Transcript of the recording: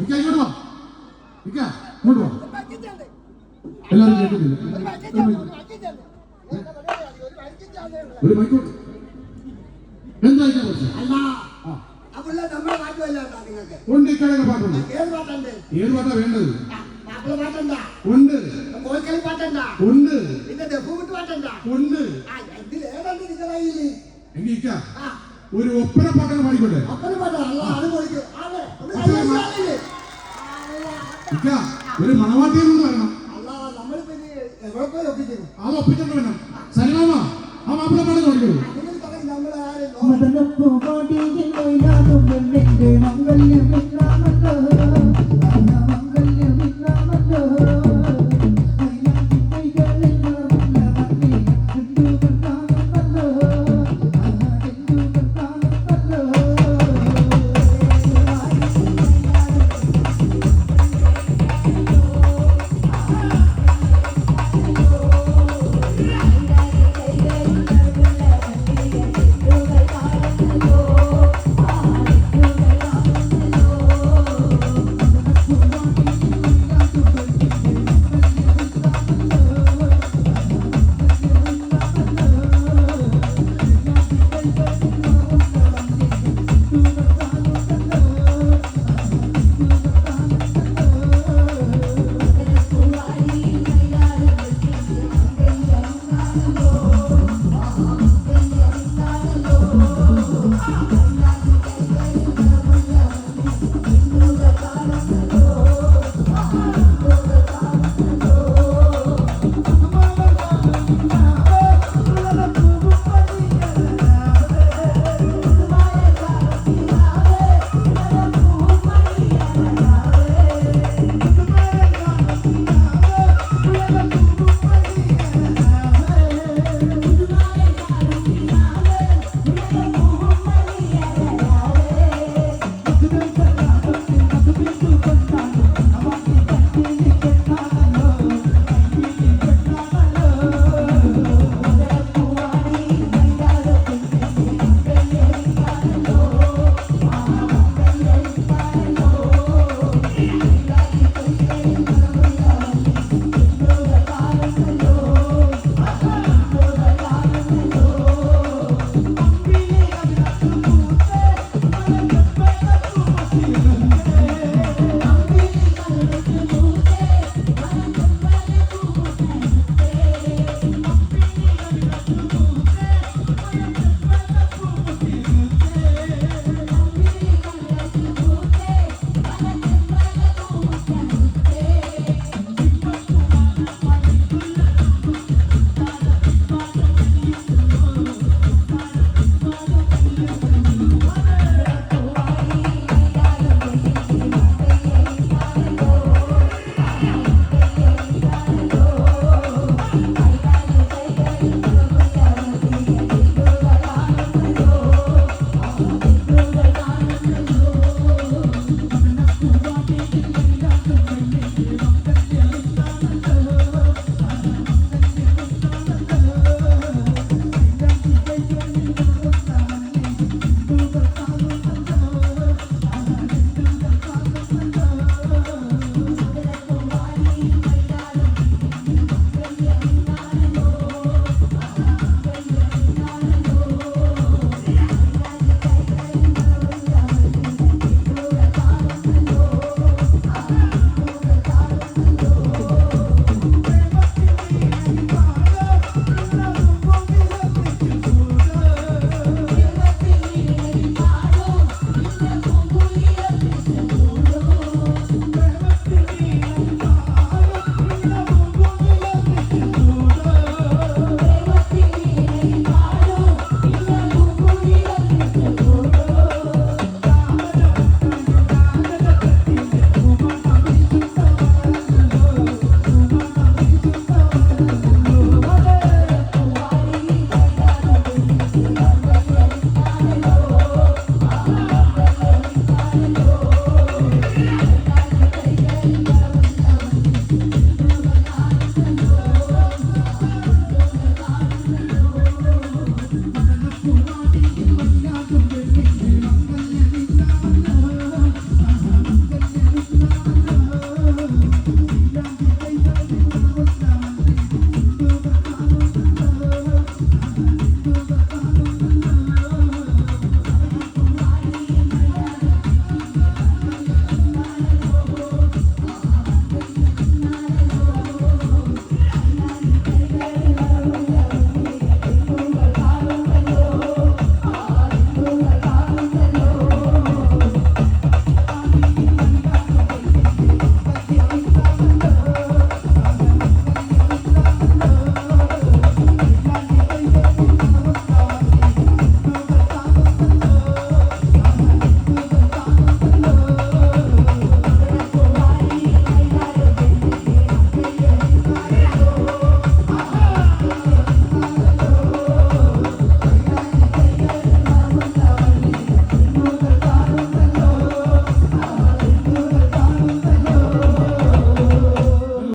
ഇങ്ങോട്ട് വാ. ഇങ്ങോട്ട് വാ. എല്ലാവരും കേൾക്കുന്നില്ല. ഒരു മൈക്കോട്ട് എന്തായിട്ടാ അല്ല അപ്പുള്ള നമ്മുടെ പാട്ടുമല്ല നിങ്ങൾക്ക് ഉണ്ട്. ഇക്കടൊക്കെ പാട്ടുണ്ട്. ഏത് പാട്ടുണ്ട്? ഏത് പാട്ടാ വേണ്ടത്? മാപ്പിള പാട്ടുണ്ടാ? ഉണ്ട്. കോൽക്കളി പാട്ടുണ്ടാ? ഉണ്ട്. പിന്നെ ദഫൂട്ട് പാട്ടുണ്ടാ? ഉണ്ട്. ഇതിൽ ഏതാണ്ട് നിങ്ങളുടെ കയ്യില്? എങ്കിൽ ഇക്ക ഒരു ഒപ്പന പാട്ടൊക്കെ പാടിക്കോട്ടെ. ഒപ്പന പാട്ടാ? അല്ല അത് കൊടുക്കും. ഇക്ക ഒരു മണവാട്ടിയെ കൊണ്ട് വരണം. അല്ല നമ്മളിപ്പോ എവിടെ പോയി ഒപ്പിക്കുന്നു? അത് ഒപ്പിച്ചിട്ട് വേണം. സരിമാമ ആ മാപ്പിള പാട്ട് നോക്കിക്കോളൂ.